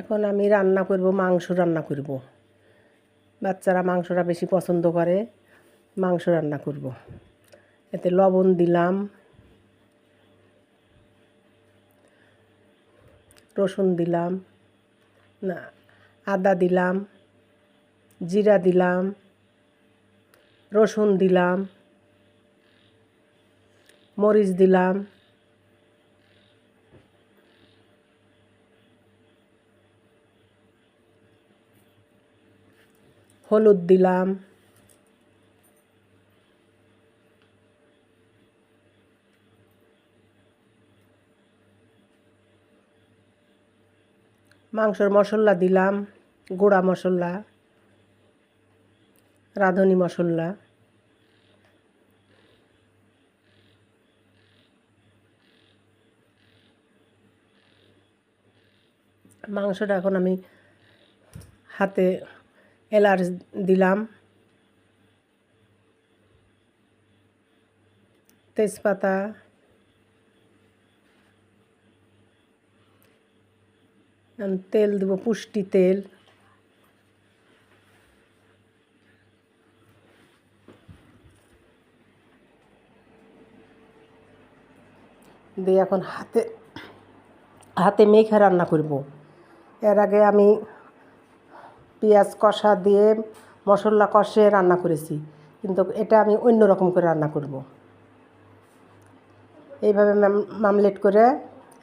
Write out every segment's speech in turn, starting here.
এখন আমি রান্না করব, মাংস রান্না করব। বাচ্চারা মাংসটা বেশি পছন্দ করে, মাংস রান্না করব। এতে লবণ দিলাম, রসুন দিলাম, না আদা দিলাম, জিরা দিলাম, রসুন দিলাম, মরিচ দিলাম, হলুদ দিলাম, মাংসের মশলা দিলাম, গুঁড়া মশলা, রাঁধুনি মশলা, মাংসটা এখন আমি হাতে এলাচ দিলাম, তেজপাতা, তেল দেবো, পুষ্টি তেল, দিয়ে এখন হাতে মেখে রান্না করব। এর আগে আমি পেঁয়াজ কষা দিয়ে মশলা কষে রান্না করেছি, কিন্তু এটা আমি অন্য রকম করে রান্না করব। এইভাবে মামলেট করে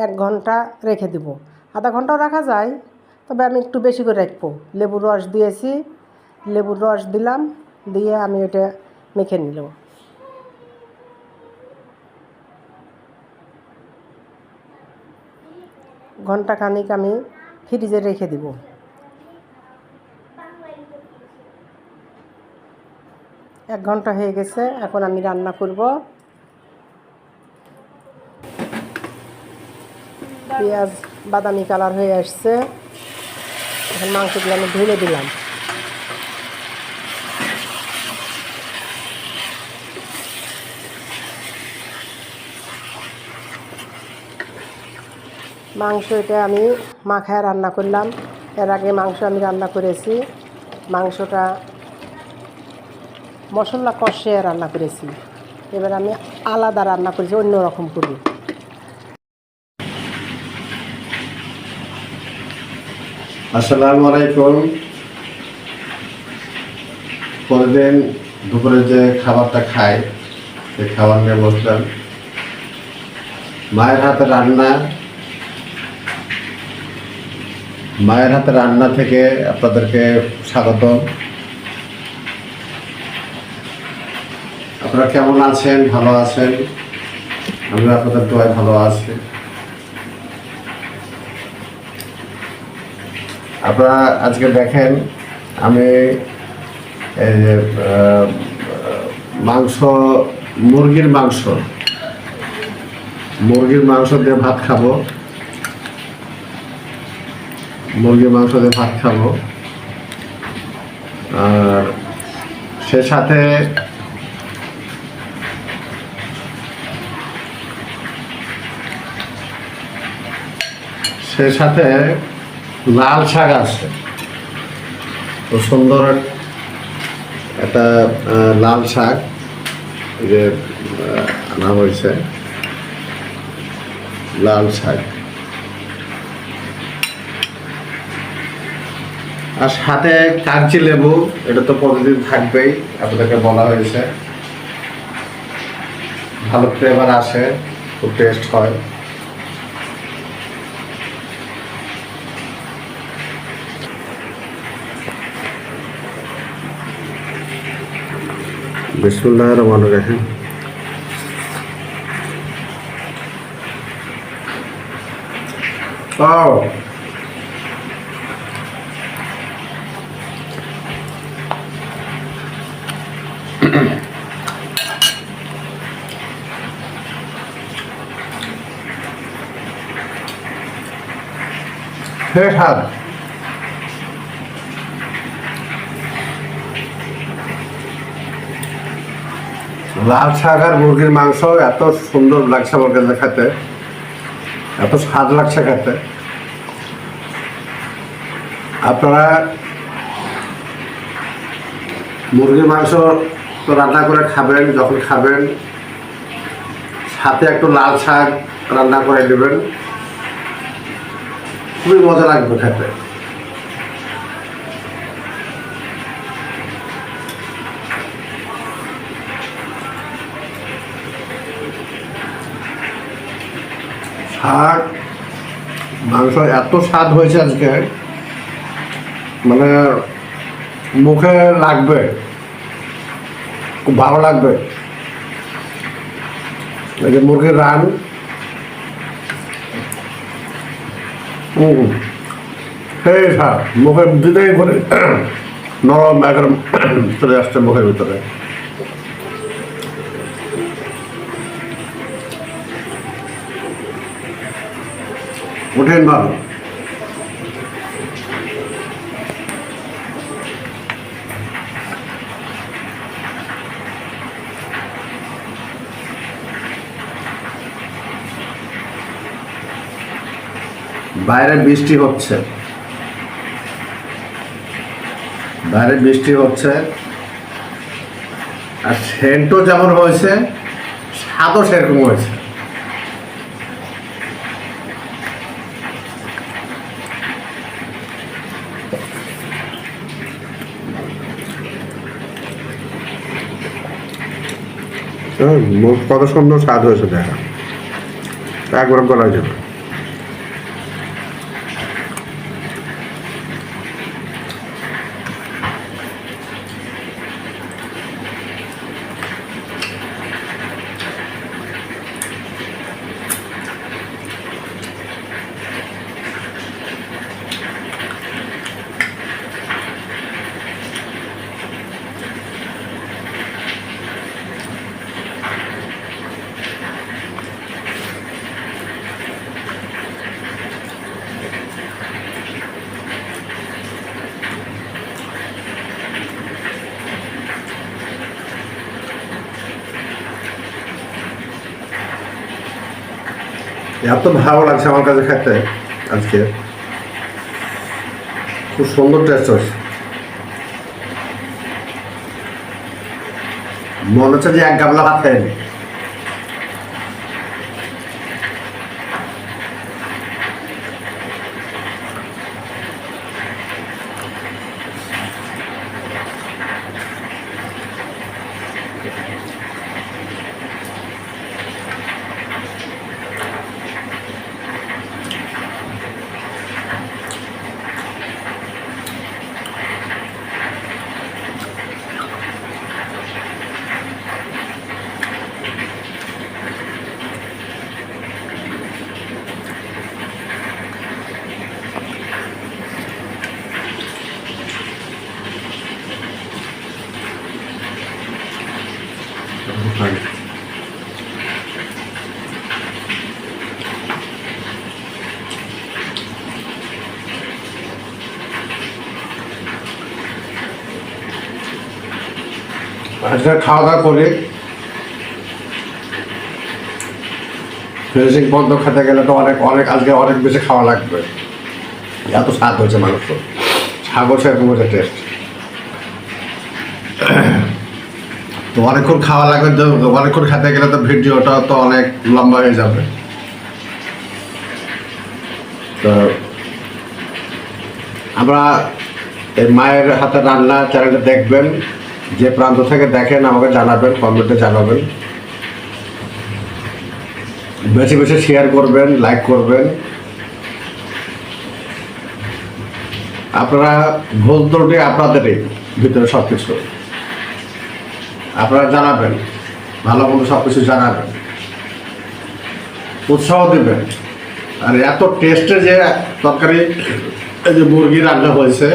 1 ঘন্টা রেখে দেব। আধা ঘন্টাও রাখা যায়, তবে আমি একটু বেশি করে রাখবো। লেবুর রস দিয়েছি, লেবুর রস দিলাম, দিয়ে আমি এটা মেখে নিলাম। ঘন্টা খানিক আমি ফ্রিজে রেখে দেব। এক ঘন্টা হয়ে গেছে, এখন আমি রান্না করব। পেঁয়াজ বাদামি কালার হয়ে আসছে, এখন মাংসগুলো আমি ঢেলে দিলাম। মাংস এটা আমি মাখায় রান্না করলাম। এর আগে মাংস আমি রান্না করেছি, মাংসটা মশলা কষিয়ে রান্না করেছি। এবার আমি আলাদা রান্না করেছি, অন্য রকম করি। আসসালামু আলাইকুম। প্রতিদিন দুপুরে যে খাবারটা খাই, সেই খাবার নিয়ে বসলাম। মায়ের হাতে রান্না থেকে আপনাদেরকে স্বাগত। আপনারা কেমন আছেন? ভালো আছেন? আমি আপনাদের দোয়ায় ভালো আছি। আপনারা আজকে দেখেন, আমি এই যে মুরগির মাংস দিয়ে ভাত খাবো। আর সে সাথে লাল শাক আছে, তো সুন্দর একটা লাল শাক যে আনা হয়েছে, লাল শাক। আর সাথে কাগজি লেবু, এটা তো প্রতিদিন থাকবেই, আপনাদেরকে বলা হয়েছে। ভালো ফ্লেভার আসে, খুব টেস্ট হয়। বিসমিল্লাহির রহমানির রহিম। স্বাদ। লাল শাক আর মুরগির মাংস এত সুন্দর লাগছে আমার কাছে খেতে, এত স্বাদ লাগছে খেতে। আপনারা মুরগির মাংস তো রান্না করে খাবেন, যখন খাবেন সাথে একটু লাল শাক রান্না করে নেবেন, খুবই মজা লাগবে খেতে। শাক মাংস এত স্বাদ হয়েছে আজকে, মানে মুখে লাগবে, খুব ভালো লাগবে। এই যে মুরগির রান, সেই স্বাদ মুখে দিতেই করে নরম একদম চলে আসছে মুখের ভিতরে। কঠিন ভালো। বাইরে বৃষ্টি হচ্ছে, বাইরে বৃষ্টি হচ্ছে, আর সেন্টও যেমন হয়েছে স্বাদও সেরকম হয়েছে। কত সুন্দর স্বাদ হয়েছে দেখা, একবার করা যাবে। এত ভালো লাগছে আমার কাছে খেতে আজকে, খুব সুন্দর টেস্ট হচ্ছে। মনে হচ্ছে যে এক গামলা ভাত খাইনি। আজকে খাওয়া দাওয়া করে ফিনিশিং পর্যন্ত খেতে গেলে তো অনেক অনেক আজকে অনেক বেশি খাওয়া লাগবে, এত স্বাদ হয়েছে মাংস, ছাগল সেরকম হয়েছে টেস্ট। তো অনেকক্ষণ খাওয়া লাগবে, অনেকক্ষণ খেতে গেলে তো ভিডিওটা তো অনেক লম্বা হয়ে যাবে। তো আমরা এই মায়ের হাতে রান্না চ্যানেলটা দেখবেন, যে প্রান্ত থেকে দেখেন আমাকে জানাবেন, কমেন্টে জানাবেন, বেশি বেশি শেয়ার করবেন, লাইক করবেন। আপনারা ভুল ত্রুটি আপনাদেরই ভিতরে সব কিছু আপনারা জানাবেন, ভালো মন্দ সব কিছু জানাবেন, উৎসাহ দেবেন। আর এত টেস্টে যে তরকারি, এই যে মুরগি রান্না হয়েছে,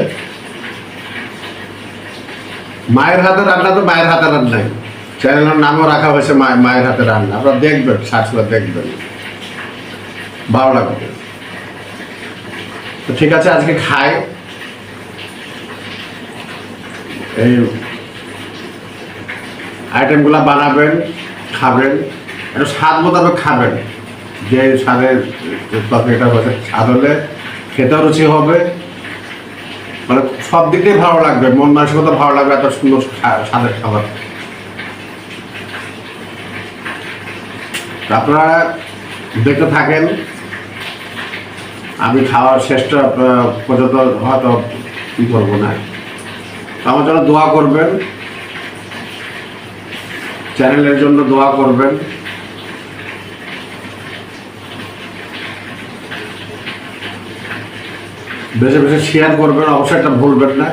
মায়ের হাতে রান্না তো মায়ের হাতে রান্নাই, চ্যানেলের নামও রাখা হয়েছে মায়ের হাতে রান্না। আপনারা দেখবেন, সার্চ করে দেখবেন, ভালো লাগবে। তো ঠিক আছে, আজকে খাই। এই আইটেমগুলো বানাবেন, খাবেন, একটু স্বাদ মোতাবেক খাবেন, যে স্বাদের তরকারিটা হচ্ছে, স্বাদ হলে খেতেও রুচি হবে, মানে সব দিক দিয়ে ভালো লাগবে, মন মানসিকতা ভালো লাগবে, এত সুন্দর স্বাদের খাবার। আপনারা দেখতে থাকেন, আমি খাওয়ার শেষটা পর্যন্ত হয়তো কি করবো না। আমার জন্য দোয়া করবেন, চ্যানেলের জন্য দোয়া করবেন। বেশি বেশি শেয়ার করবেন, অবশ্যই এটা ভুলবেন না।